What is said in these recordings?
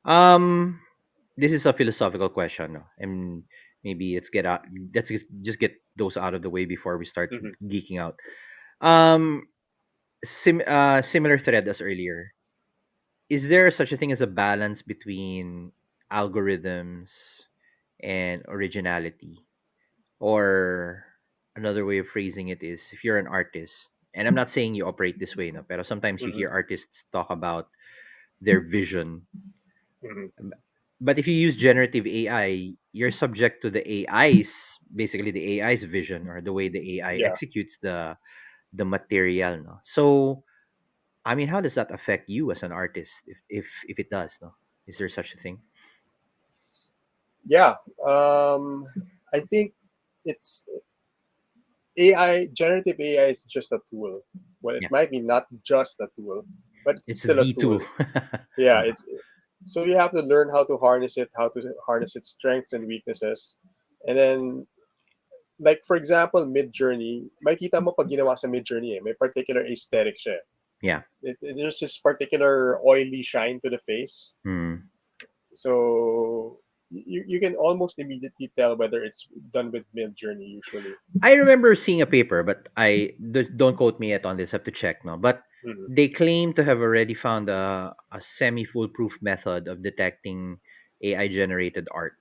Um, this is a philosophical question, no? And maybe let's just get those out of the way before we start Hmm. geeking out. Um, similar thread as earlier. Is there such a thing as a balance between algorithms and originality? Or another way of phrasing it is, if you're an artist, and I'm not saying you operate this way, no, pero sometimes you Hmm. hear artists talk about their vision. Hmm. But if you use generative AI, you're subject to the AI's vision, or the way the AI Yeah. executes the material, no? So, I mean, how does that affect you as an artist, if it does, no? Is there such a thing? Yeah. Um, I think it's AI. Generative AI is just a tool. Well, it Yeah, might be not just a tool, but it's it's still a the tool. tool. Yeah. Yeah, It's so you have to learn how to harness it, how to harness its strengths and weaknesses, and then like for example, Midjourney, makita mo pag ginawa sa Midjourney, may particular aesthetic siya. yeah. There's this particular oily shine to the face. Hmm. So you can almost immediately tell whether it's done with Midjourney usually. I remember seeing a paper, but don't quote me yet on this. I have to check now. But Mhm. they claim to have already found a semi-foolproof method of detecting AI generated art.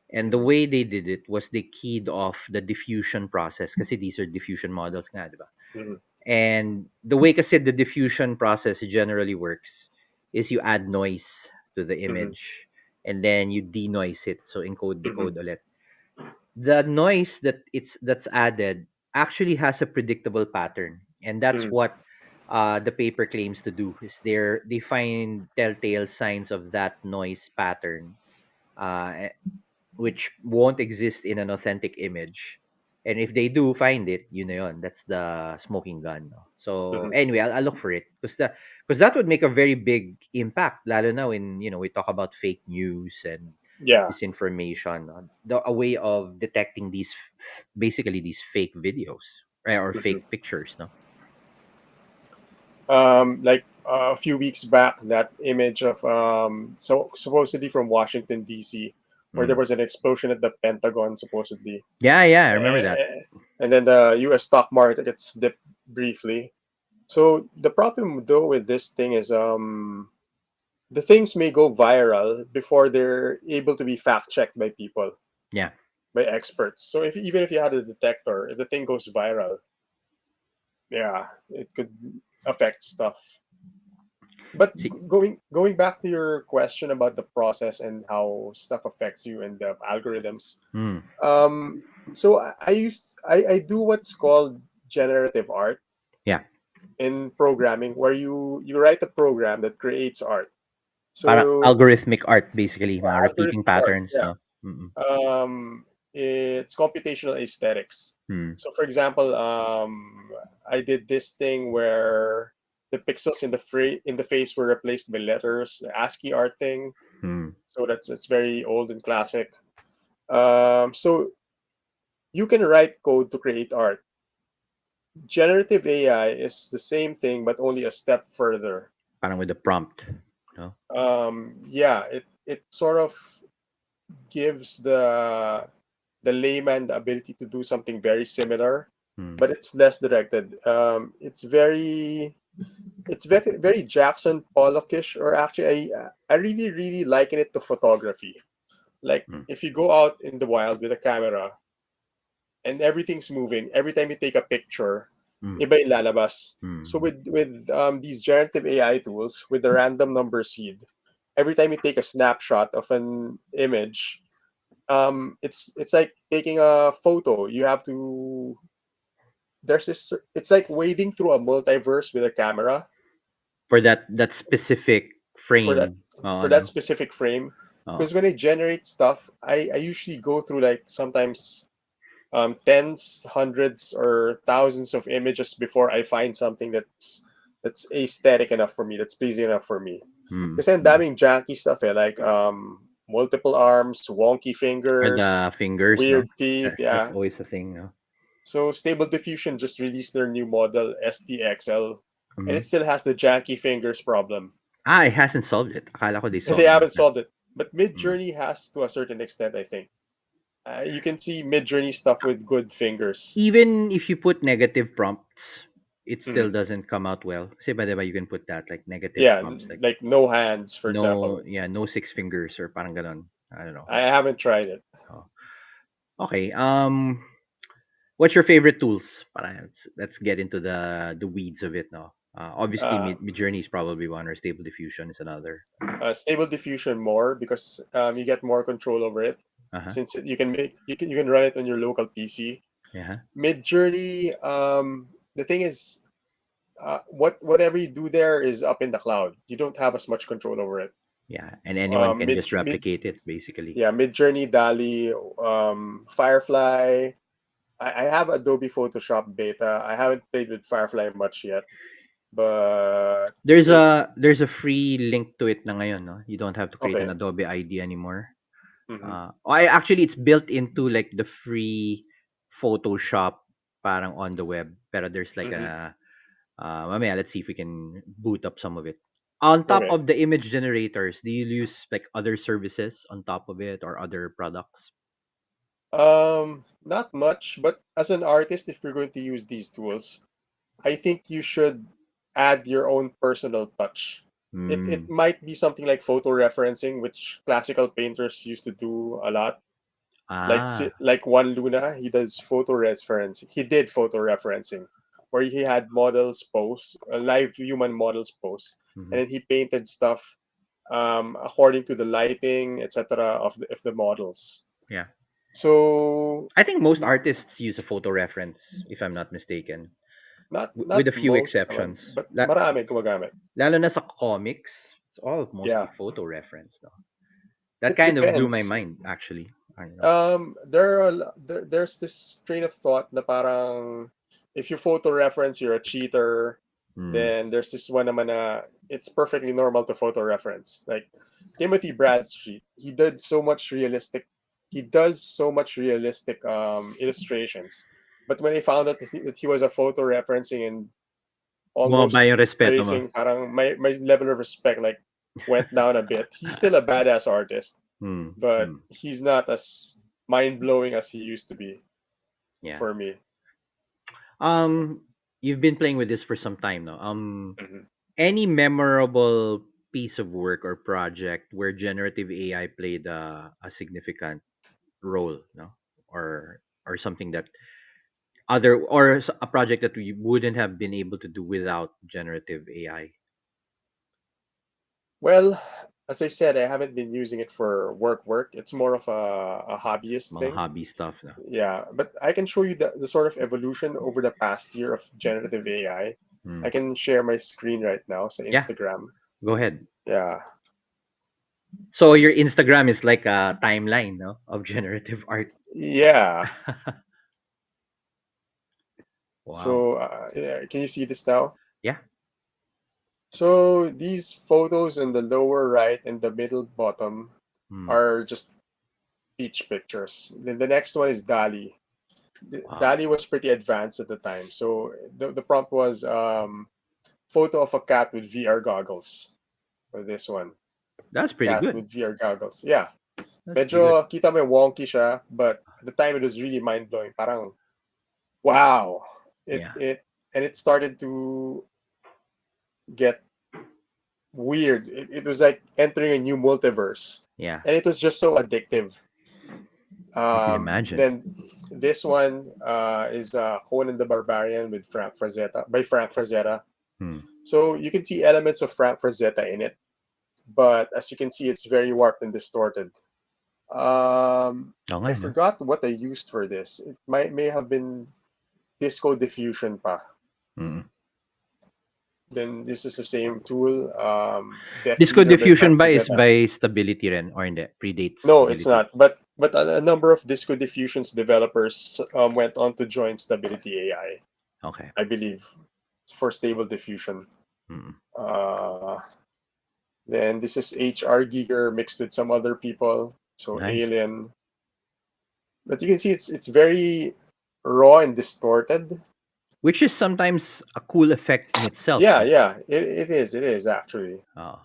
And the Mhm. way they did it was they keyed off the diffusion process, kasi these are diffusion models nga, di ba? Mhm. And the way kasi the diffusion process generally works is you add noise to the Mhm. image, and then you denoise it, so encode Mhm. decode ulit. The noise that's added actually has a predictable pattern, and that's Mhm. what the paper claims to do. Is they find telltale signs of that noise pattern, uh, which won't exist in an authentic image. And if they do find it, yun, that's the smoking gun, no? So Mhm. anyway, I'll look for it, because that would make a very big impact, lalo na when we talk about fake news and Yeah. disinformation, no? A way of detecting basically these fake videos, right, or Mhm. fake pictures, no? Like a few weeks back, that image of so supposedly from Washington D.C., where there Mm. was an explosion at the Pentagon supposedly, Yeah, I remember that. Eh, and then the U.S. stock market gets dipped briefly. So the problem though with this thing is the things may go viral before they're able to be fact checked by people, Yeah. by experts. So if even if you had a detector, if the thing goes viral, yeah, it could affect stuff. But See. going back to your question about the process and how stuff affects you and the algorithms, Mm. um, so I do what's called generative art Yeah. in programming, where you write a program that creates art. Parang So algorithmic art, basically, mga repeating algorithmic art, patterns, yeah. no? Mm. It's computational aesthetics. Mm. So, for example, I did this thing where the pixels in the face were replaced by letters, the ASCII art thing. Mm. So it's very old and classic. So you can write code to create art. Generative AI is the same thing, but only a step further. Parang with the prompt, no? Yeah, it sort of gives the layman the ability to do something very similar, Mm. but it's less directed. It's very Jackson Pollockish, or actually, I really liken it to photography. Like Mm. if you go out in the wild with a camera and everything's moving, every time you take a picture, Mm. iba yung lalabas. So Mm. with these generative AI tools, with the random number seed, every time you take a snapshot of an image, it's like taking a photo. You have to there's this It's like wading through a multiverse with a camera For that specific for that frame, oh, for that no? specific frame. Oh. Because when I generate stuff, I usually go through like sometimes tens, hundreds, or thousands of images before I find something that's aesthetic enough for me, that's pleasing enough for me. Mm. Kasi ang Mm. daming janky stuff like multiple arms, wonky Or fingers, the fingers, no? weird teeth, That's yeah. always a thing, no? So Stable Diffusion just released their new model STXL, and Mm-hmm. it still has the janky fingers problem. Ah, it hasn't solved it. Akala ko they They solved haven't that. solved it. But Mm. Midjourney has to a certain extent, I think. You can see Midjourney stuff with good fingers. Even if you put negative prompts, it still Mhm. doesn't come out well. Kasi ba diba you can put that like negative Yeah, prompts like like no hands, for no, example. yeah, no six fingers or parang ganon. I don't know. I haven't tried it. Oh. Okay. What's your favorite tools? Para let's get into the weeds of it now. Obviously, Uh, Midjourney is probably one, or Stable Diffusion is another. Stable Diffusion more because you get more control over it Uh huh. since you can run it on your local PC. Yeah. Midjourney, the thing is, whatever you do there is up in the cloud. You don't have as much control over it. Yeah, and anyone can Mid just mid replicate it basically. Yeah, Midjourney, DALL-E, Firefly. I have Adobe Photoshop beta. I haven't played with Firefly much yet, but it There's a free link to it na ngayon, no? You don't have to create an okay. Adobe ID anymore. Hmm. I actually it's built into like the free Photoshop parang on the web. Pero there's like Hmm. a mamaya, let's see if we can boot up some of it. On top Okay. of the image generators, do you use like other services on top of it or other products? Not much, but as an artist, if you're going to use these tools, I think you should add your own personal touch. It Hmm. might be something like photo referencing, which classical painters used to do a lot. Ah, Like Juan Luna, he does photo referencing. He did photo referencing, where he had models pose, live human models pose, mhm. and then he painted stuff according to the lighting, etc. of the models. Yeah. So I think most artists use a photo reference, if I'm not mistaken, with not a few most naman, exceptions. but marami gumagamit. Lalo na sa comics, it's all mostly Yeah, photo reference. No? That it kind of blew my depends. mind, actually. I don't know. There's this train of thought na parang if you photo reference, you're a cheater. Hmm. Then there's this one naman na it's perfectly normal to photo reference. Like Timothy Bradstreet, he does so much realistic illustrations. But when I found out that he was a photo referencing and Bumaba almost yung respeto mo. tracing, parang my level of respect like went down a bit. He's still a badass artist, Hmm. but Hmm. he's not as mind blowing as he used to be Yeah. for me. Um, you've been playing with this for some time now. Mhm. Any memorable piece of work or project where generative AI played a significant role, no? Or something that a project that we wouldn't have been able to do without generative AI, Well, as I said, I haven't been using it for work. It's more of a hobbyist mga thing. hobby stuff, no? Yeah, but I can show you the sort of evolution over the past year of generative AI. Hmm. I can share my screen right now so Yeah, Instagram. go ahead. Yeah. So your Instagram is like a timeline, no, of generative art. Yeah. Wow. So yeah, can you see this now? Yeah. So these photos in the lower right and the middle bottom Hmm. are just beach pictures. Then the next one is DALI. Wow. DALI was pretty advanced at the time. So the prompt was photo of a cat with VR goggles. For this one, That's pretty cat good. with VR goggles. Yeah, That's pretty good. medyo kita mo yung wonky siya, but at the time it was really mind blowing. Parang wow. Yeah. It started to get weird. It was like entering a new multiverse, Yeah. and it was just so addictive. I can imagine. Then this one is Conan the Barbarian with Frank Frazetta by Frank Frazetta. Hmm. So you can see elements of Frank Frazetta in it, but as you can see, it's very warped and distorted. Oo nga, I no? forgot what I used for this. It may have been Disco Diffusion pa. Mm. Then this is the same tool, Death Disco Leader by Frank Diffusion ba is Frazetta. by Stability rin or hindi? Predates No, it's Stability. not. But a number of Disco Diffusion's developers went on to join Stability AI. Okay. I believe for Stable Diffusion. Mm. Uh, then this is HR Giger mixed with some other people. So Nice. Alien. But you can see it's very raw and distorted. Which is sometimes a cool effect in itself, Yeah, no? yeah, it is. It is actually. Oh.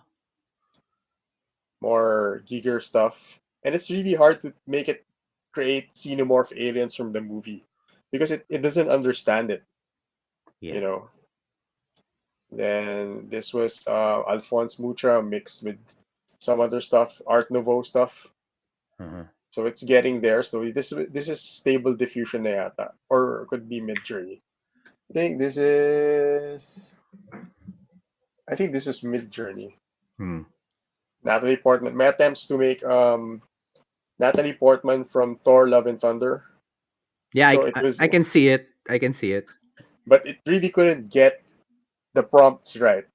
more giger stuff. And it's really hard to make it create xenomorph aliens from the movie because it doesn't understand it, Yeah. you know. Then this was Alphonse Mucha mixed with some other stuff, Art Nouveau stuff. Uh-huh. So it's getting there. So this is stable diffusion na yata, or it could be Midjourney. I think this is I think this is Midjourney. Hmm. Natalie Portman. My attempts to make Natalie Portman from Thor: Love and Thunder. Yeah, So it was, I can see it. I can see it. but it really couldn't get the prompts right.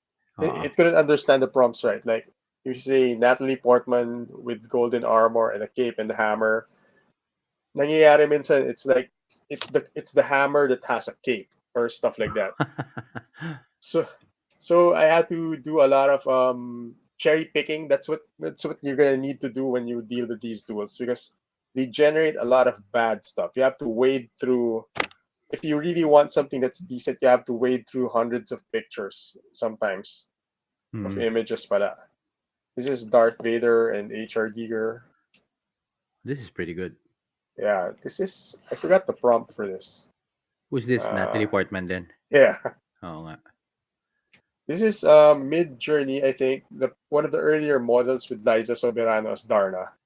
Uh, It couldn't understand the prompts right. Like if you say Natalie Portman with golden armor and a cape and a hammer, nangyayari minsan it's like it's the hammer that has a cape or stuff like that. So so I had to do a lot of cherry picking. That's what you're gonna need to do when you deal with these tools because they generate a lot of bad stuff. You have to wade through if you really want something that's decent, you have to wade through hundreds of pictures sometimes of hmm. images pala. This is Darth Vader and HR Giger. This is pretty good. Yeah, this is I forgot the prompt for this. Who's this? Uh Natalie Portman then? yeah. Oo nga. This is Mid Journey, I think, the one of the earlier models with Liza Soberano as Darna.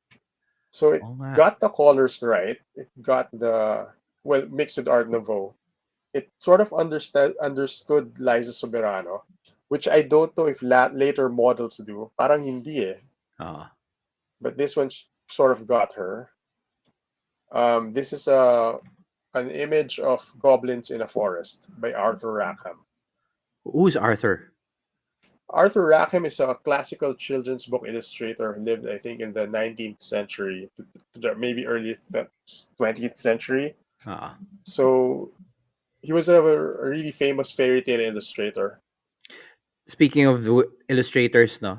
So it Oo nga. got the colors right. It got the well mixed with Art Nouveau. It sort of understood Liza Soberano, which I don't know if later models do. Parang hindi eh. Oo. But this one sort of got her. This is an image of goblins in a forest by Arthur Rackham. Who's Arthur? Arthur Rackham is a classical children's book illustrator who lived, I think, in the 19th century to maybe early 20th century. Oo. So he was a really famous fairy tale illustrator. Speaking of illustrators, no,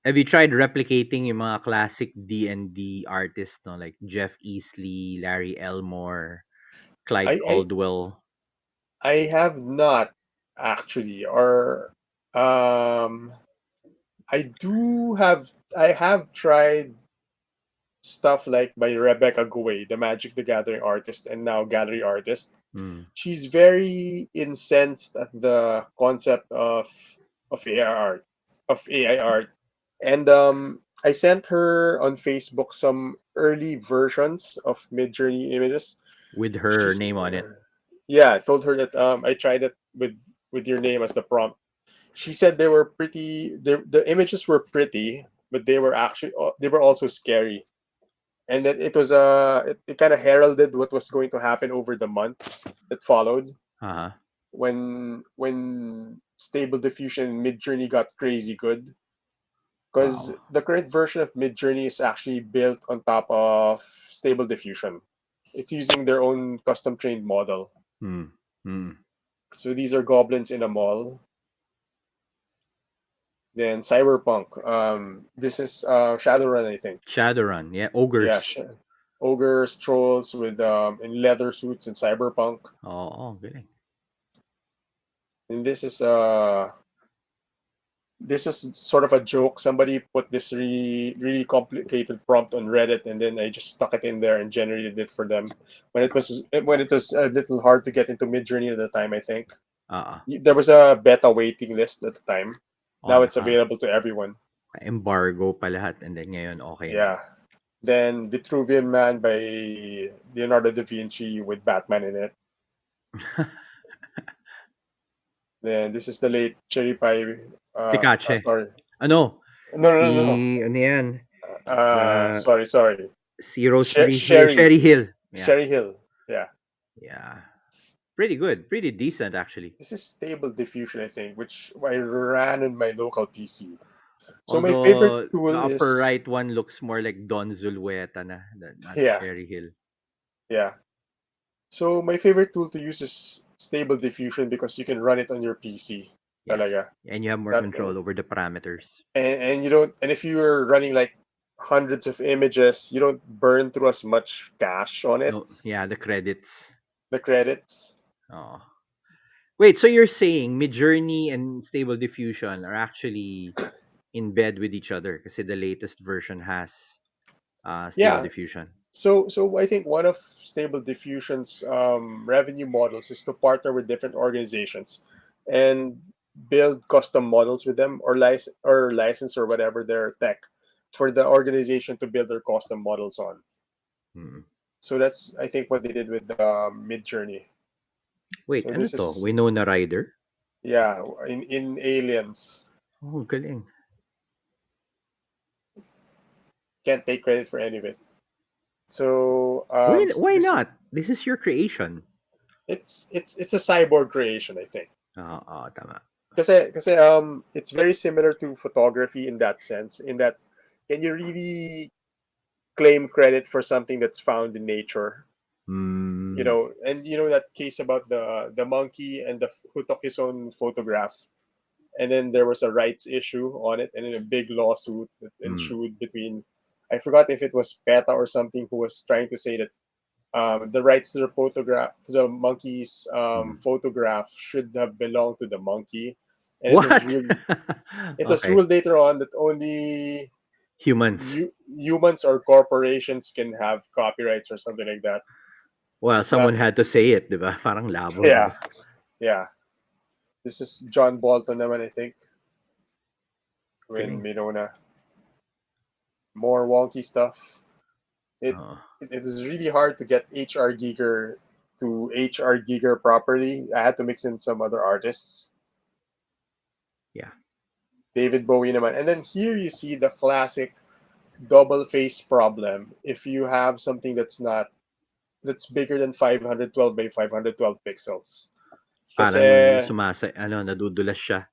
have you tried replicating yung mga classic D&D artists, no, like Jeff Easley, Larry Elmore, I, Clyde I Caldwell? I have not actually, or um, I have tried stuff like by Rebecca Gouet, the Magic the Gathering artist and now gallery artist. Hmm. She's very incensed at the concept of AI art, and I sent her on Facebook some early versions of Midjourney images. With her She's name on it. yeah, I told her that I tried it with your name as the prompt. She said they were pretty. The images were pretty, but they were also scary, and that it kind of heralded what was going to happen over the months that followed Uh-huh. when Stable Diffusion and Midjourney got crazy good because Wow. the current version of Midjourney is actually built on top of Stable Diffusion. It's using their own custom trained model. Hmm. Hmm. So these are goblins in a mall. Then Cyberpunk. This is Shadowrun, I think. Shadowrun. Yeah. Yeah, Ogres. ogres, trolls with in leather suits in Cyberpunk. Oo, galing. And this was sort of a joke. Somebody put this really complicated prompt on Reddit, and then I just stuck it in there and generated it for them. When it was a little hard to get into Midjourney at the time, I think Oo. there was a beta waiting list at the time. Oo, Now it's available to everyone. embargo pa lahat and then ngayon okay na. Yeah. Then Vitruvian Man by Leonardo da Vinci with Batman in it. Then this is the late Cherry Pie. Pikache. Sorry. Ano? No, no, no, no. Si, ano yan? Uh, Sorry, sorry. si Rosemary Hill. Sherry Hill. Yeah. Sherry Hill. Yeah. Yeah. Pretty good. Pretty decent, actually. This is Stable Diffusion, I think, which I ran in my local PC. So my favorite Although the tool upper is right one looks more like Don Zulueta na, not yeah, Sherry Hill. yeah. So my favorite tool to use is Stable Diffusion because you can run it on your PC. Yeah. Talaga. And you have more Not control over the parameters. and you don't and if you're running like hundreds of images, you don't burn through as much cache on it, No, yeah, the credits. the credits. Oh. Wait, so you're saying Midjourney and Stable Diffusion are actually in bed with each other because the latest version has stable Yeah. diffusion. So I think one of Stable Diffusion's revenue models is to partner with different organizations and build custom models with them, or license or whatever their tech for the organization to build their custom models on. Mm. So that's, I think, what they did with Midjourney. Wait, So ano this to? is, Winona Ryder? yeah, in Aliens. Oh, galing. Can't take credit for any of it. So Why this not? This is your creation. it's a cyborg creation, I think. Oo, tama. Kasi it's very similar to photography in that sense, in that can you really claim credit for something that's found in nature? Mm, And that case about the monkey and the who took his own photograph, and then there was a rights issue on it, and then a big lawsuit that mm, ensued between, I forgot if it was PETA or something, who was trying to say that the rights to the photograph, to the monkey's mm. photograph, should have belonged to the monkey, and What? it was Okay. ruled later on that only Humans. humans or corporations can have copyrights or something like that. Well, Not someone had to say it, di ba? Parang labo, di Yeah, ba? yeah. This is John Bolton naman, I think, when Galing. Minona. More wonky stuff. It, Oo. it is really hard to get HR Giger to HR Giger properly. I had to mix in some other artists. Yeah. David Bowie naman. And then here you see the classic double face problem. If you have something that's bigger than 512 by 512 pixels. Parang Kasi nadudulas siya.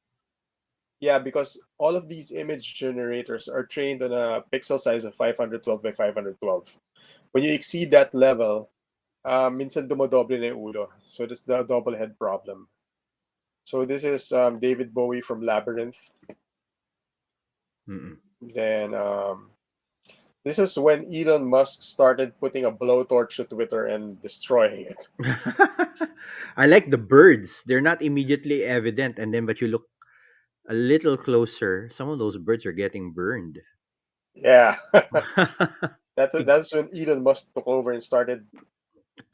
yeah, because all of these image generators are trained on a pixel size of 512 by 512. When you exceed that level, minsan dumodoble na yung ulo. So that's the double head problem. So this is David Bowie from Labyrinth. Mm-mm. Then this is when Elon Musk started putting a blowtorch to Twitter and destroying it. I like the birds. They're not immediately evident, and then but you look a little closer, some of those birds are getting burned. Yeah, Like that's when Elon Musk took over and started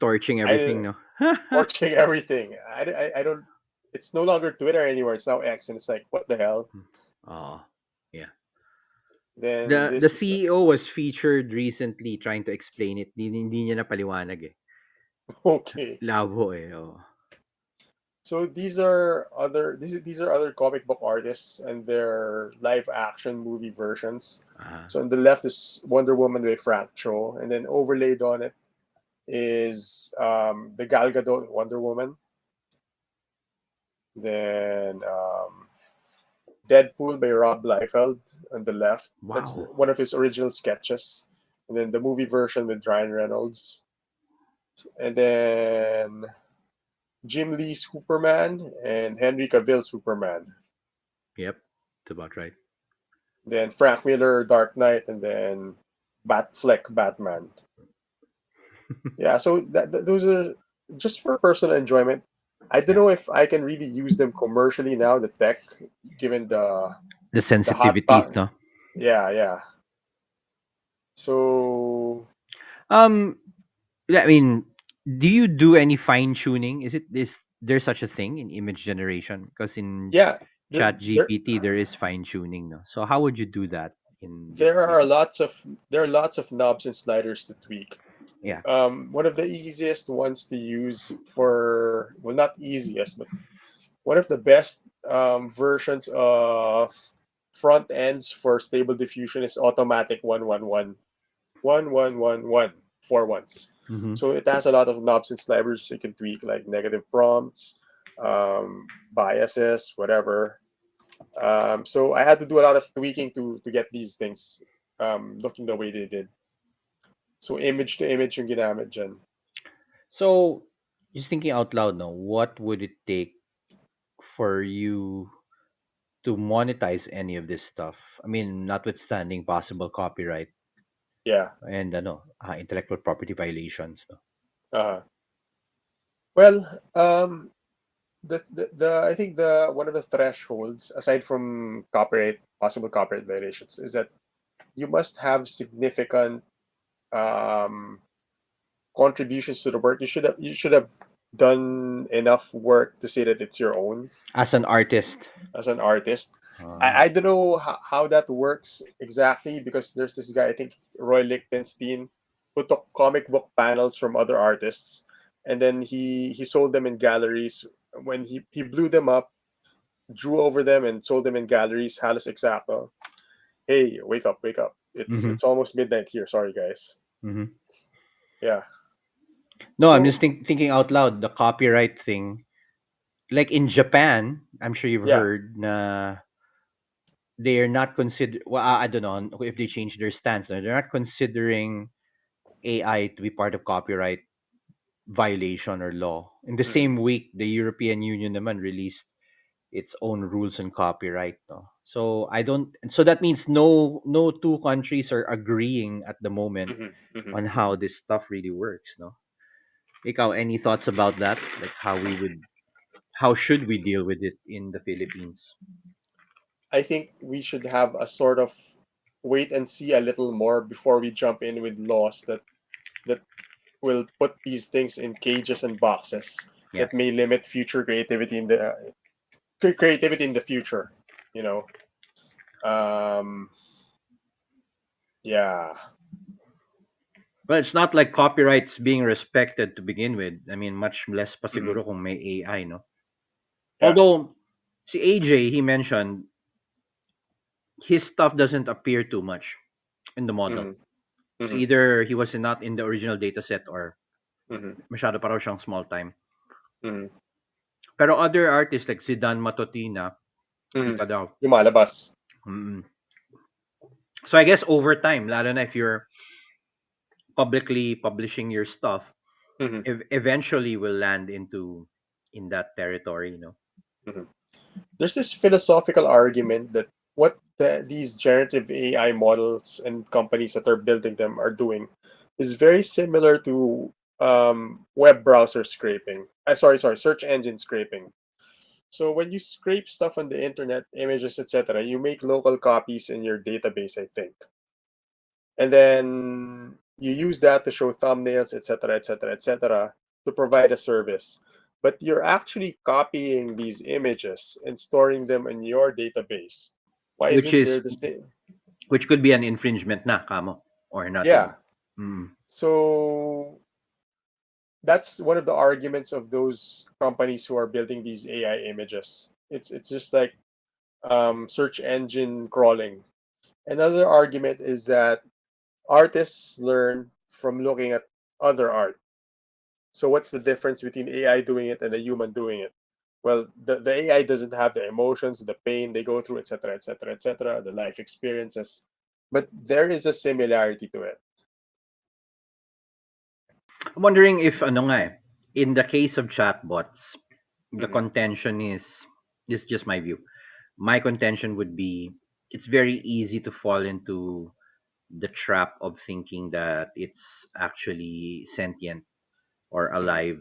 torching everything, I no? torching everything. I don't. It's no longer Twitter anymore. It's now X, and it's like, what the hell? Oh, yeah. Then The this is CEO was featured recently trying to explain it. Hindi niya napaliwanag eh. okay. Labo eh. Oh. So these are other comic book artists and their live action movie versions. Ah, So on the left is Wonder Woman by Frank Cho, and then overlaid on it is the Gal Gadot Wonder Woman. Then Deadpool by Rob Liefeld on the left. That's wow. one of his original sketches. And then the movie version with Ryan Reynolds. And then Jim Lee Superman and Henry Cavill Superman. Yep. That's about right. Then Frank Miller Dark Knight, and then Batfleck Batman. Yeah, so those are just for personal enjoyment. I don't Yeah. know if I can really use them commercially now, the tech, given The the hot sensitivities, top. no? Yeah, yeah. So Um, yeah, I mean, do you do any fine tuning? Is there such a thing in image generation? Because in yeah, there Chat there GPT there is fine tuning, no? So how would you do that in there are Diffusion? lots of knobs and sliders to tweak. Yeah. One of the easiest ones to use for, well, not easiest, but one of the best versions of front ends for Stable Diffusion is automatic 111 four ones. Mm-hmm. So it has a lot of knobs and sliders you can tweak, like negative prompts, biases, whatever. So I had to do a lot of tweaking to get these things looking the way they did. So image to image yung ginamit dyan. So just thinking out loud now, what would it take for you to monetize any of this stuff? I mean, notwithstanding possible copyright Yeah. and intellectual property violations. No? Uh, well, the I think the one of the thresholds, aside from copyright possible copyright violations is that you must have significant um, contributions to the work. You should have done enough work to say that it's your own As an artist. as an artist. Ah. I don't know how that works exactly because there's this guy, I think Roy Lichtenstein, who took comic book panels from other artists and then he sold them in galleries. When he blew them up, drew over them, and sold them in galleries, halos exacto. Hey, wake up, wake up. Mm-hmm. It's almost midnight here. Sorry, guys. Mm-hmm. Yeah. No, I'm So just thinking out loud. The copyright thing, like in Japan, I'm sure you've yeah. heard na they are not consider. Well, I don't know if they change their stance. No, they're not considering AI to be part of copyright violation or law. In the Mm-hmm, same week, the European Union naman released its own rules on copyright. No? So I don't. So that means no two countries are agreeing at the moment mm-hmm, mm-hmm. on how this stuff really works. No, Ikaw, any thoughts about that? Like how should we deal with it in the Philippines? I think we should have a sort of wait and see a little more before we jump in with laws that will put these things in cages and boxes Yeah. that may limit future creativity in the future. You know, um, yeah. Well, it's not like copyrights being respected to begin with. I mean, much less pa Mm-hmm, siguro kung may AI, no? yeah. Although, si AJ, he mentioned his stuff doesn't appear too much in the model. Mm-hmm, So mm-hmm, either he was not in the original dataset or mm-hmm, masyado pa raw siyang small time. mm-hmm, Pero other artists like si Dan Matotina, mm-hmm. kita daw. Lumalabas. Mm. So I guess over time, lalo na if you're publicly publishing your stuff, Mm-hmm, eventually will land in that territory, you know. mm-hmm. There's this philosophical argument that these generative AI models and companies that are building them are doing is very similar to web browser scraping. Sorry, search engine scraping. So when you scrape stuff on the internet, images, etc., you make local copies in your database, I think, and then you use that to show thumbnails, etc., etc., etc., to provide a service. But you're actually copying these images and storing them in your database. Why Which isn't is there the same? which could be an infringement na kamo or not Yeah. really. Mm. So that's one of the arguments of those companies who are building these AI images. It's just like search engine crawling. Another argument is that artists learn from looking at other art. So what's the difference between AI doing it and a human doing it? Well, the AI doesn't have the emotions, the pain they go through, etc., etc., etc., the life experiences, but there is a similarity to it. I'm wondering if ano nga in the case of chatbots, the Mm-hmm, contention is this is just my view. My contention would be it's very easy to fall into the trap of thinking that it's actually sentient or mm-hmm, alive.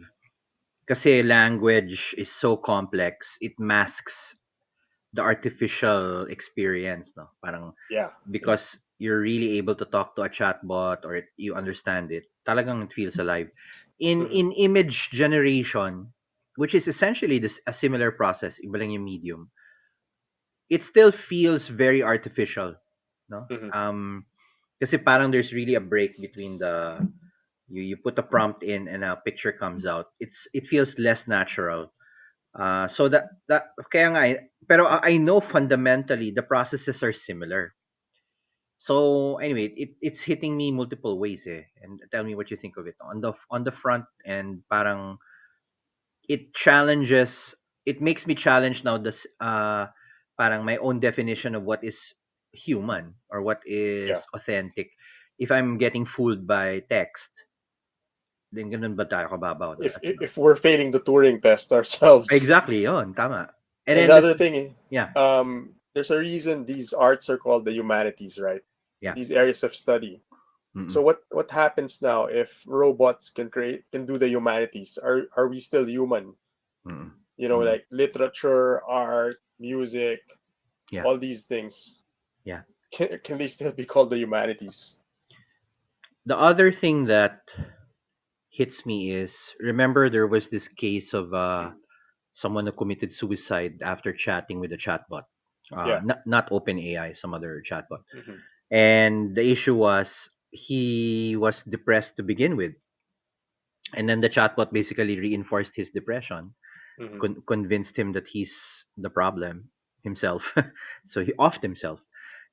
Kasi language is so complex, it masks the artificial experience, no? Parang yeah, yeah, because you're really able to talk to a chatbot or you understand it, talagang it feels alive. mm-hmm, In image generation, which is essentially a similar process, iba lang yung medium, it still feels very artificial, no? mm-hmm, Kasi parang there's really a break between you put a prompt in and a picture comes out. It feels less natural. So that kaya nga pero I know fundamentally the processes are similar. So anyway, it's hitting me multiple ways and tell me what you think of it. On the front and parang it challenges it makes me challenge now this parang my own definition of what is human or what yeah. is authentic. If I'm getting fooled by text, then ganun ba tayo kababaw na? That's not. If we're failing the Turing test ourselves, Exactly, yon, tama. And and then the this, other thing, yeah, there's a reason these arts are called the humanities, right? yeah. These areas of study. So Mm-mm, what happens now if robots can do the humanities? Are we still human? mm-mm, You know, mm-mm, like literature, art, music, yeah. all these things. Yeah. Can they still be called the humanities? The other thing that hits me is, remember there was this case of someone who committed suicide after chatting with a chatbot. Yeah. Not OpenAI, some other chatbot. Hmm. And the issue was he was depressed to begin with, and then the chatbot basically reinforced his depression, Hmm. convinced him that he's the problem himself. So he offed himself.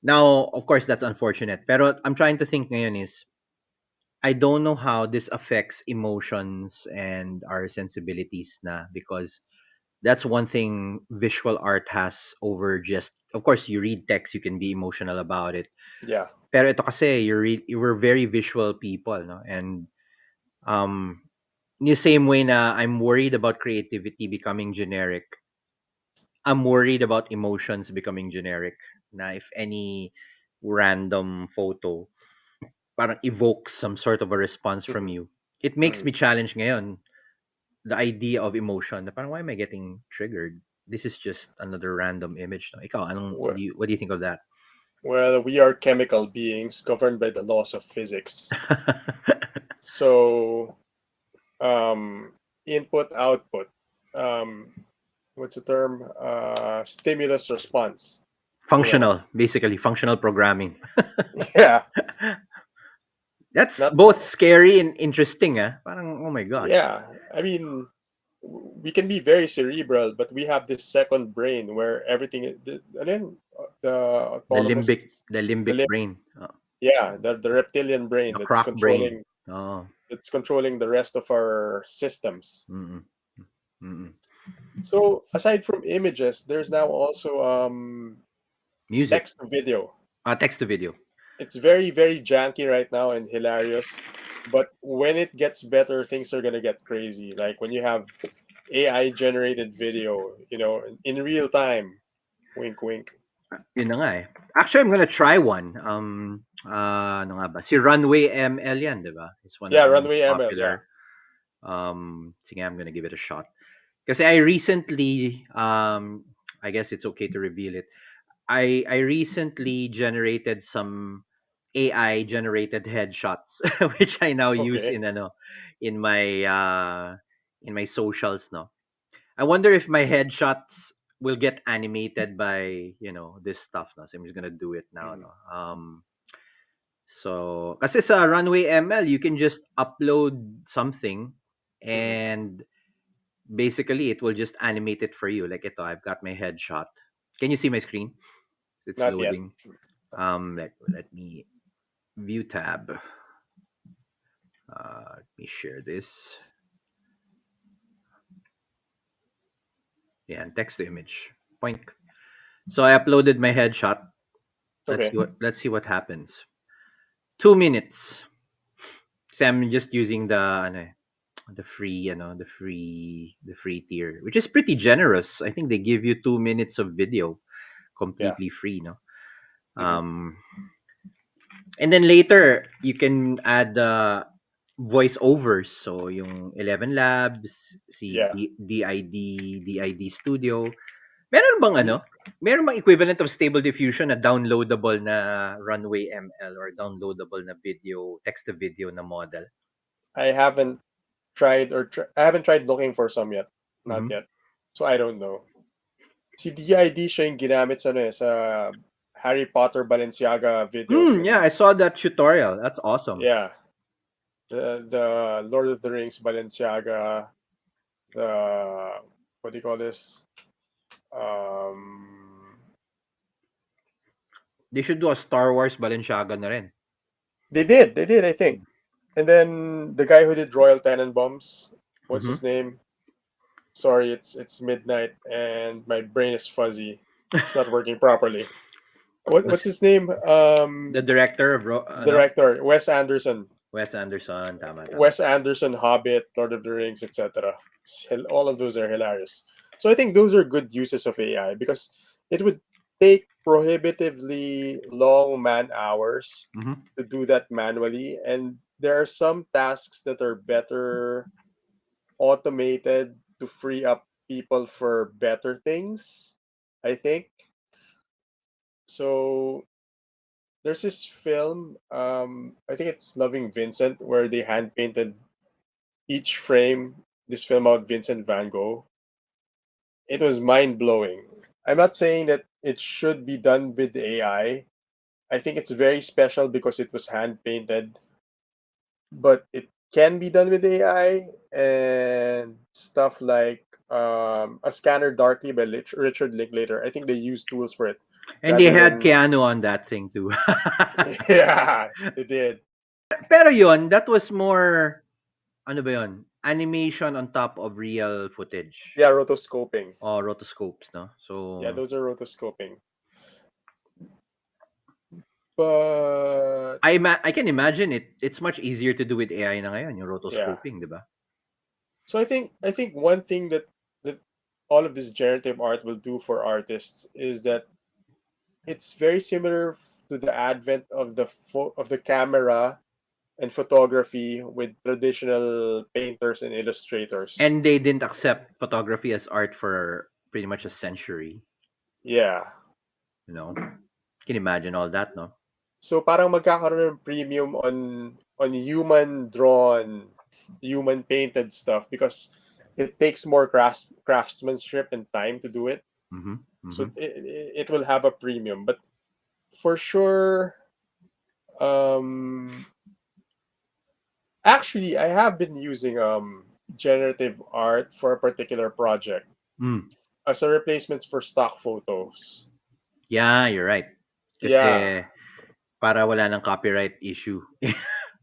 Now, of course, that's unfortunate. Pero I'm trying to think ngayon is, I don't know how this affects emotions and our sensibilities na, because that's one thing visual art has over just, of course, you read text, you can be emotional about it. Yeah. Pero ito kasi, you were very visual people, no? And um, in the same way na I'm worried about creativity becoming generic, I'm worried about emotions becoming generic. Na if any random photo parang evokes some sort of a response from Hmm. you, it makes Hmm. me challenge ngayon the idea of emotion. Na parang, why am I getting triggered? This is just another random image. No? Ikaw, what do you think of that? Well, we are chemical beings governed by the laws of physics. So, input output. Um, what's the term? Stimulus response. You know. Functional, basically functional programming. Yeah. That's Not. both scary and interesting. Parang, oh my gosh. Yeah. I mean, we can be very cerebral, but we have this second brain where everything. And then the The limbic, autonomous, the the limbic lim- brain, yeah, the reptilian brain the croc brain. Oh, that's controlling the rest of our systems. mm-mm, mm-mm. So aside from images, there's now also Music, text to video. text to video. It's very, very janky right now and hilarious. But when it gets better, things are gonna get crazy. Like when you have AI generated video, in real time. Wink, wink. Yun na nga eh. Actually, I'm gonna try one. Ano nga ba? Si Runway ML yan, di ba? It's one of Yeah, the most Runway ML. Yeah. popular. Sige, I'm gonna give it a shot. Kasi I recently, I guess it's okay to reveal it. I recently generated some AI generated headshots, which I now use Okay. in my socials. No, I wonder if my headshots will get animated by this stuff. No, so I'm just gonna do it now. Hmm. No, so kasi sa Runway ML, you can just upload something, Hmm. and basically it will just animate it for you. Like ito, I've got my headshot. Can you see my screen? It's Not yet. loading. Let me view tab. Let me share this. Yeah, and text to image. Point. So I uploaded my headshot. Okay. Let's see what happens. 2 minutes. So I'm just using the free, the free tier, which is pretty generous. I think they give you 2 minutes of video Yeah. completely free, no? Hmm. Um, and then later you can add voiceovers. So yung 11 Labs, si Yeah. DID Studio. Meron bang You, meron bang equivalent of Stable Diffusion na downloadable na Runway ML or downloadable na video, text to video na model? I haven't I haven't tried looking for some yet. Not Mhm. yet. So I don't know. Si DID siya yung ginamit sa Harry Potter Balenciaga videos Yeah, and I saw that tutorial. That's awesome. yeah, the Lord of the Rings Balenciaga, the what do you call this? Um, They should do a Star Wars Balenciaga na rin. they did, I think. And then the guy who did Royal Tenenbaums, what's Mhm. his name? Sorry, it's midnight and my brain is fuzzy. It's not working properly. What's Was his name? the director of Director Wes Anderson. Wes Anderson, tama tama. Wes Anderson, Hobbit, Lord of the Rings, etc. All of those are hilarious. So I think those are good uses of AI because it would take prohibitively long man hours Mhm. to do that manually, and there are some tasks that are better automated to free up people for better things. I think so. there's this film, I think it's Loving Vincent, where they hand painted each frame. This film about Vincent Van Gogh. It was mind blowing. I'm not saying that it should be done with AI. I think it's very special because it was hand painted, but it can be done with AI and stuff like a scanner darkly by Richard Linklater. I think they use tools for it And they rather had than Keanu on that thing too. yeah, they did. Pero yon, that was more, ano ba yun? Animation on top of real footage. Yeah, rotoscoping. Or rotoscopes, no? Yeah, So, those are rotoscoping. But I can imagine it's much easier to do with AI na ngayon, yung yeah. rotoscoping, di ba? So I think one thing that all of this generative art will do for artists is that it's very similar to the advent of the camera and photography with traditional painters and illustrators. And they didn't accept photography as art for pretty much a century, Yeah. you know? Can you imagine all that, no? So parang magkakaroon ng premium on human drawn, human painted stuff because it takes more craftsmanship and time to do it. Mm-hmm. So Mm-hmm. it will have a premium. But for sure, um, actually, I have been using generative art for a particular project Mm. as a replacement for stock photos. Yeah, you're right. Yeah. Kasi para wala ng copyright issue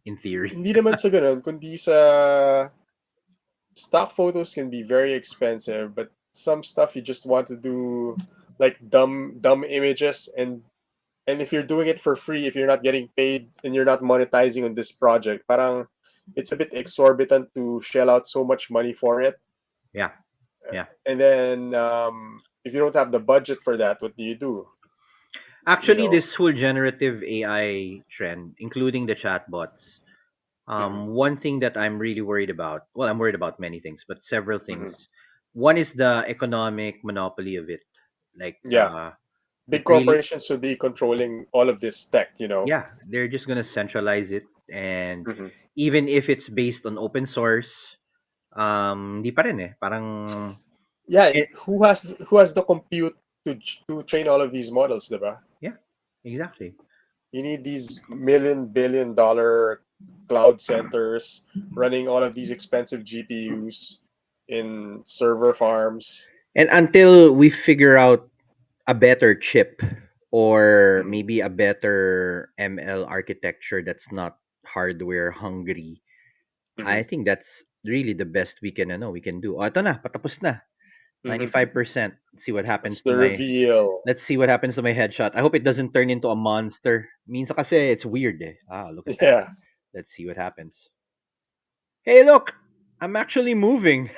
in theory. Hindi naman sa ganun, kundi sa stock photos can be very expensive, but some stuff you just want to do like dumb images and if you're doing it for free, if you're not getting paid and you're not monetizing on this project, parang it's a bit exorbitant to shell out so much money for it. Yeah. Yeah. And then if you don't have the budget for that, what do you do? You Actually, know. this whole generative AI trend, including the chatbots, Mm-hmm. one thing that I'm really worried about, well, I'm worried about many things, but several Mm-hmm. things. One is the economic monopoly of it. Like, Yeah, it big really, corporations should be controlling all of this tech. yeah, they're just going to centralize it. And Mm-hmm. even if it's based on open source, di pa rin eh. Parang, Yeah, eh, who has the compute to train all of these models, diba? yeah, exactly. You need these $1 billion cloud centers running all of these expensive GPUs in server farms. And until we figure out a better chip or Mm-hmm. maybe a better ML architecture that's not hardware hungry, Mm-hmm. I think that's really the best we can do. Oh, ito na, patapos na. Mm-hmm. 95%. That's the reveal. Let's see what happens to my headshot. I hope it doesn't turn into a monster. Minsan kasi it's weird eh. Ah, look at that. Yeah. Let's see what happens. Hey, look! I'm actually moving.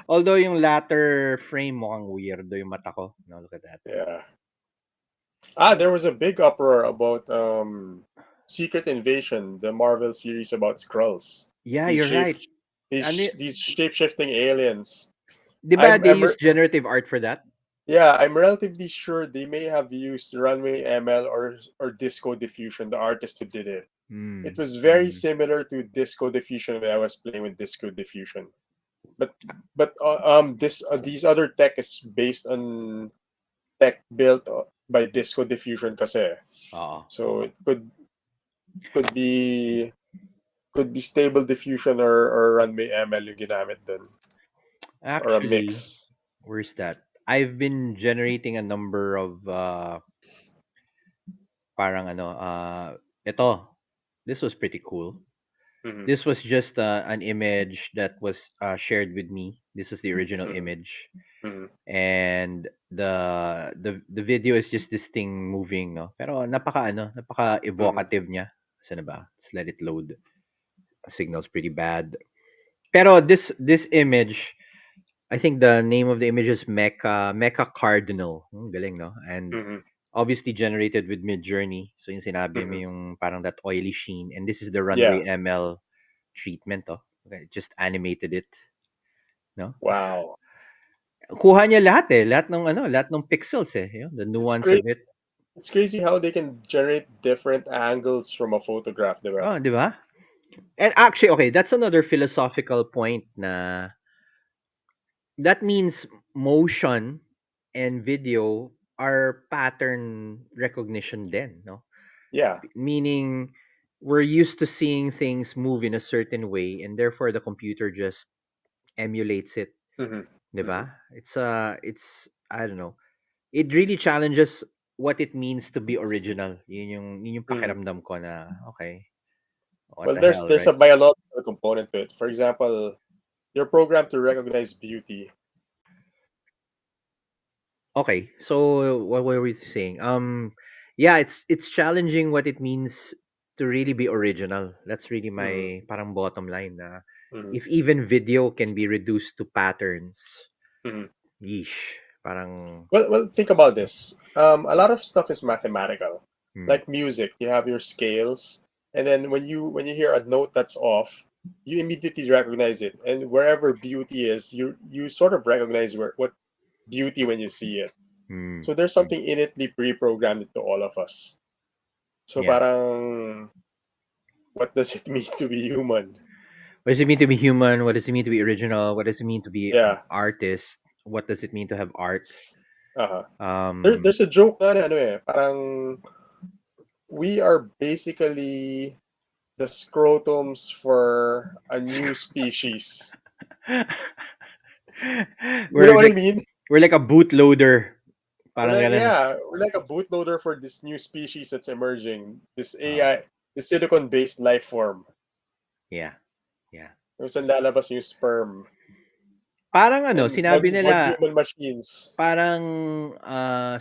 Although yung latter frame mukhang weirdo yung mata ko. No, look at that. Yeah. There was a big uproar about Secret Invasion, the Marvel series about Skrulls. Yeah, These you're shape right. Ano, these shape shifting aliens. di ba I'm they I'm use generative art for that? Yeah, I'm relatively sure they may have used Runway ML or Disco Diffusion, the artist who did it. It Hmm. was very Hmm. similar to Disco Diffusion when I was playing with Disco Diffusion. But this these other tech is based on tech built by Disco Diffusion kasi. Oo. So Oo. it could be could be Stable Diffusion or Runway ML yung ginamit dun or a Actually, mix. where's that? I've been generating a number of parang ano, ito. This was pretty cool. Mm-hmm, This was just an image that was shared with me. This is the original mm-hmm, image, mm-hmm, and the video is just this thing moving, no. Pero napaka mm-hmm, evocative niya. Saan na ba? Let's let it load. Signal's pretty bad. Pero this image, I think the name of the image is Mecha Cardinal. Galing, no? And mm-hmm, obviously generated with Midjourney. So yung sinabi mo mm-hmm. yung parang that oily sheen. And this is the Yeah. runway ML treatment, oh. Okay, just animated it, no? Wow. Kuha niya lahat eh, lahat ng pixels eh, the It's nuance crazy. of it. It's crazy how they can generate different angles from a photograph, diba? Oh, di ba? And actually, okay, that's another philosophical point na that means motion and video are pattern recognition then, no? Yeah. Meaning we're used to seeing things move in a certain way and therefore the computer just emulates it, Mm-hmm. 'di Mm-hmm. ba? It's I don't know. It really challenges what it means to be original. Yun yung Mm-hmm. pakiramdam ko na okay, what Well, the hell, there's right? a biological component to it. For example, you're programmed to recognize beauty. Okay, so what were we saying? Yeah, it's challenging what it means to really be original. That's really Mm-hmm. my parang bottom line. Na Mm-hmm. if even video can be reduced to patterns, Mm-hmm. yeesh, parang Well, think about this. A lot of stuff is mathematical. hmm, Like music, you have your scales, and then when you hear a note that's off, you immediately recognize it. And wherever beauty is, you sort of recognize what beauty when you see it. hmm, So there's hmm, something innately pre-programmed to all of us. So yeah. parang, what does it mean to be human? What does it mean to be human? What does it mean to be original? What does it mean to be an Yeah. artist? What does it mean to have art? Uh-huh. Um, There's a joke nga na ano eh, parang we are basically the scrotums for a new species. You know we're what I like mean? we're like a bootloader. Parang ganun. We're like a bootloader for this new species that's emerging. This Uh, AI, this silicon-based life form. yeah, yeah. Kung saan lalabas yung sperm Parang ano, and sinabi nila, mag-human machines. parang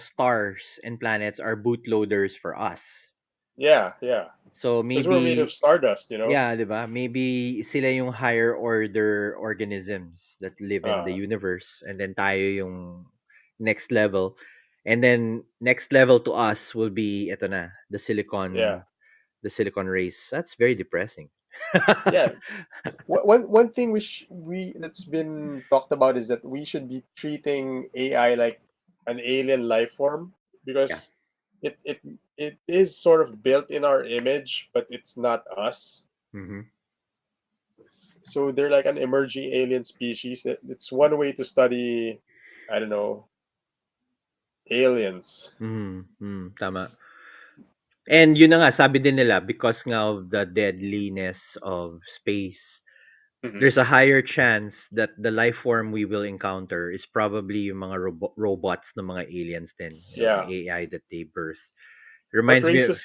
stars and planets are bootloaders for us. Yeah, yeah. So Because we're made of maybe, stardust, you know? yeah, di ba? Maybe sila yung higher order organisms that live in the Uh, universe and then tayo yung next level. And then next level to us will be ito na, yeah. the silicon race. That's very depressing. Yeah, one thing we that's been talked about is that we should be treating AI like an alien life form Yeah. because it it it is sort of built in our image, but it's not us. Mhm. So they're like an emerging alien species. It's one way to study, I don't know, aliens. Mhm. Tama. And yun na nga, sabi din nila, because nga of the deadliness of space, Hmm. there's a higher chance that the life form we will encounter is probably yung mga robots ng mga aliens din, yung Yeah. AI that they birth. What Reminds me race of was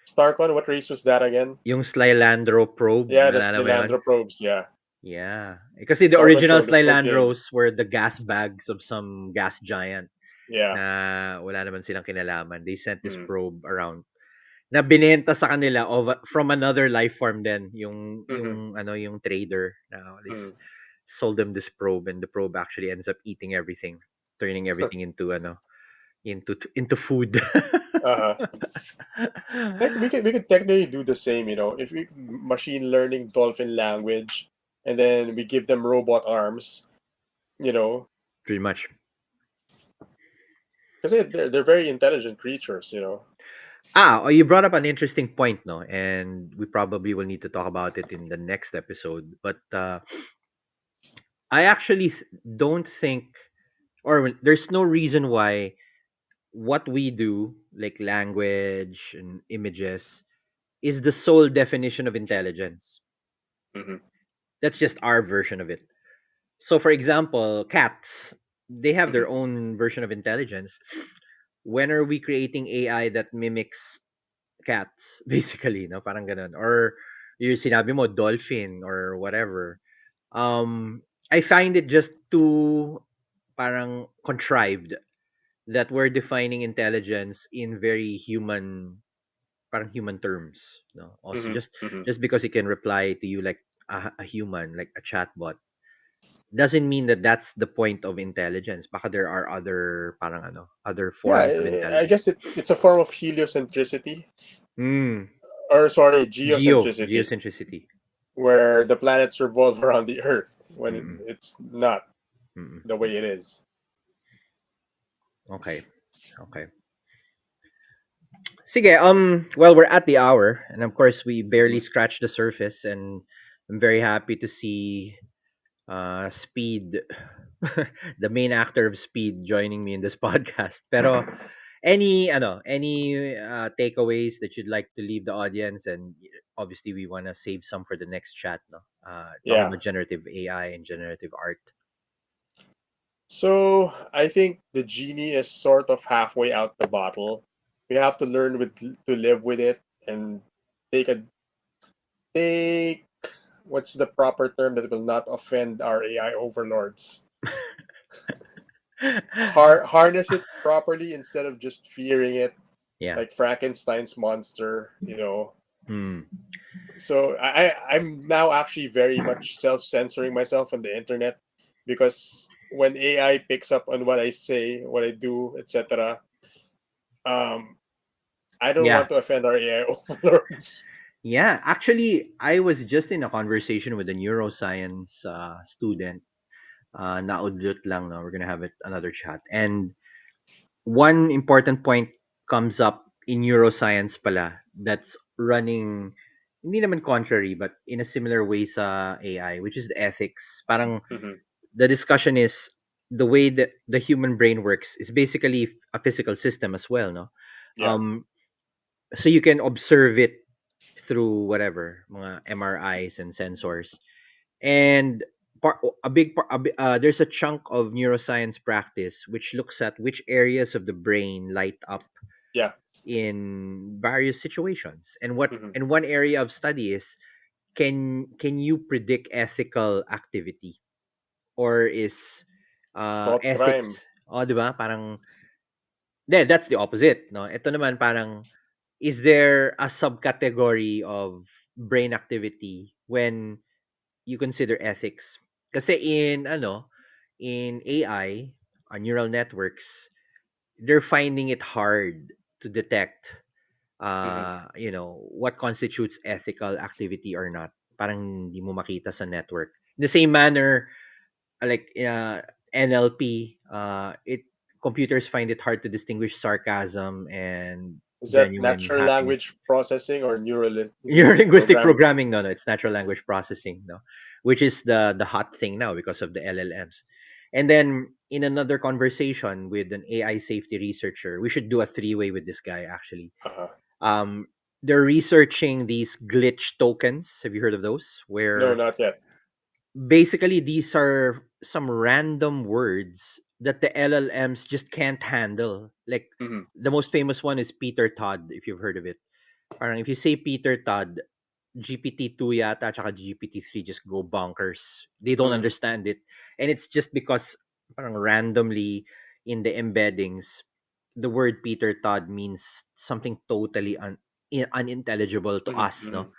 Starcon? What race was that again? yung Slylandro probe, Yeah, the naalala mo yun? Slilandro probes. Yeah, Yeah. Eh, kasi the Star original Control. The Squid Game. Slylandros were the gas bags of some gas giant Yeah. na wala naman silang kinalaman. They sent this Mm. probe around na binenta sa kanila from another life form din Hmm. yung ano yung trader na Hmm. this sold them this probe and the probe actually ends up eating everything, turning everything into ano into food. Uh-huh. Like we could technically do the same, you know, if we could machine learning dolphin language, and then we give them robot arms, you know, Pretty much. because they're very intelligent creatures, you know. You brought up an interesting point, no, and we probably will need to talk about it in the next episode. But I actually don't think, or there's no reason why what we do, like language and images, is the sole definition of intelligence. Hmm. That's just our version of it. So, for example, cats, they have Hmm. their own version of intelligence. When are we creating AI that mimics cats, basically, no? Parang ganun. Or yung sinabi mo, dolphin or whatever. Um, I find it just too parang contrived that we're defining intelligence in very parang human terms, no? Also, Hmm. just Hmm. just because it can reply to you like a human, like a chatbot, doesn't mean that that's the point of intelligence. Baka there are other parang ano, other Yeah, forms of I guess intelligence. it's a form of heliocentricity, Mm. or sorry, geocentricity, Geocentricity. where the planets revolve around the Earth when Mm-mm. it's not Mm-mm. the way it is. Okay. Okay. Sige, well, we're at the hour, and of course, we barely Mhm. scratched the surface, and I'm very happy to see Speed, the main actor of Speed, joining me in this podcast. Pero any takeaways that you'd like to leave the audience, and obviously we want to save some for the next chat, no? Talking Yeah. about generative AI and generative art. So I think the genie is sort of halfway out the bottle. We have to learn with to live with it and take a take what's the proper term that will not offend our AI overlords. Harness it properly instead of just fearing it Yeah. like Frankenstein's monster. Hmm. So I'm now actually very much self-censoring myself on the internet because when AI picks up on what I say, what I do, etc., um, I don't Yeah. want to offend our AI overlords. Yeah. Actually, I was just in a conversation with a neuroscience student. Naudlot lang, no? We're gonna have it another chat. And one important point comes up in neuroscience pala that's running hindi naman contrary but in a similar way sa AI, which is the ethics. Parang Mhm. the discussion is the way that the human brain works is basically a physical system as well, no? Yeah, Um, so you can observe it through whatever mga MRIs and sensors, and there's a chunk of neuroscience practice which looks at which areas of the brain light up yeah, in various situations, and what mhm. and one area of study is can you predict ethical activity, or is Thought crime. ethics, oh, di ba, parang that's the opposite, no? Ito naman parang, is there a subcategory of brain activity when you consider ethics? Kasi in AI, neural networks, they're finding it hard to detect Mhm. what constitutes ethical activity or not. Parang hindi mo makita sa network. In the same manner, like NLP, it computers find it hard to distinguish sarcasm and Is that genuine natural happiness. language processing or neuro Your linguistic linguistic programming? programming, no, it's natural language processing, no, which is the hot thing now because of the LLMs. And then in another conversation with an AI safety researcher, we should do a three-way with this guy actually. Uh-huh. Um, they're researching these glitch tokens. Have you heard of those? No, Where not yet. basically these are some random words that the LLMs just can't handle. Like Mhm. the most famous one is Peter Todd, if you've heard of it. Parang if you say Peter Todd, GPT-2 yata tsaka GPT-3 just go bonkers. They don't Mhm. understand it. And it's just because parang randomly in the embeddings, the word Peter Todd means something totally unintelligible to Mhm. us, no? Mhm.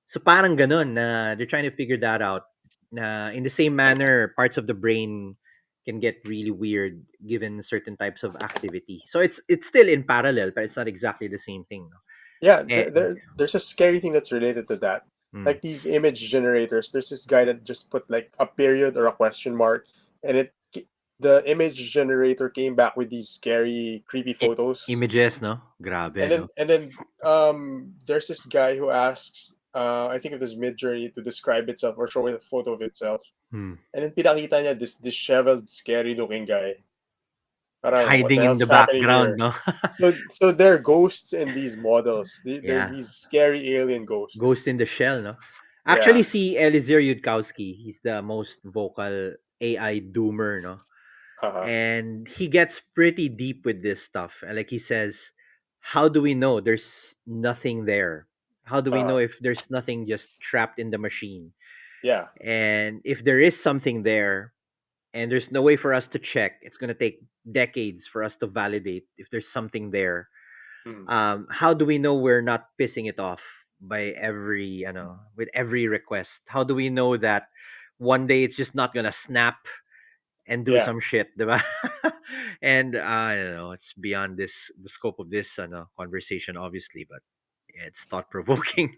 So parang ganun na they're trying to figure that out. Na in the same manner, parts of the brain can get really weird given certain types of activity. So it's still in parallel, but it's not exactly the same thing, no? Yeah, And, there's a scary thing that's related to that. mm, Like these image generators, there's this guy that just put like a period or a question mark, and the image generator came back with these scary, creepy photos. images, no? And Grabe, then no? and then there's this guy who asks, I think it was Midjourney to describe itself or show a photo of itself. Hmm. And then pinakita niya this disheveled, scary looking guy. Parang, what the Hiding in hell's the happening background, here? no? So they're ghosts in these models. They're Yeah. these scary alien ghosts. Ghost in the Shell, no? Actually, Yeah. si Eliezer Yudkowsky, he's the most vocal AI doomer, no? Uh-huh. And he gets pretty deep with this stuff. And like he says, how do we know there's nothing there? How do we Uh-huh. know if there's nothing just trapped in the machine? Yeah. And if there is something there and there's no way for us to check, it's going to take decades for us to validate if there's something there. Mm. How do we know we're not pissing it off by with every request? How do we know that one day it's just not gonna snap and do Yeah. some shit, diba? And I don't know, it's beyond the scope of this conversation, obviously, but yeah, it's thought provoking.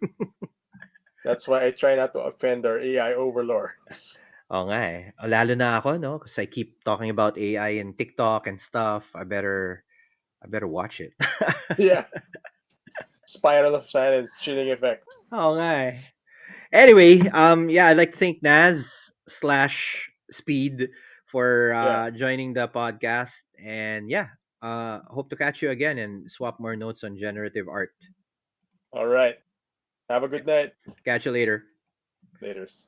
That's why I try not to offend our AI overlords. Oo nga eh. Lalo na ako, no? Because I keep talking about AI and TikTok and stuff. I better watch it. Yeah. spiral of silence, chilling effect. Oh, nga. Anyway, yeah, I'd like to thank Naz slash Speed for Yeah. joining the podcast, and yeah, hope to catch you again and swap more notes on generative art. All right. Have a good night. Catch you later. Laters.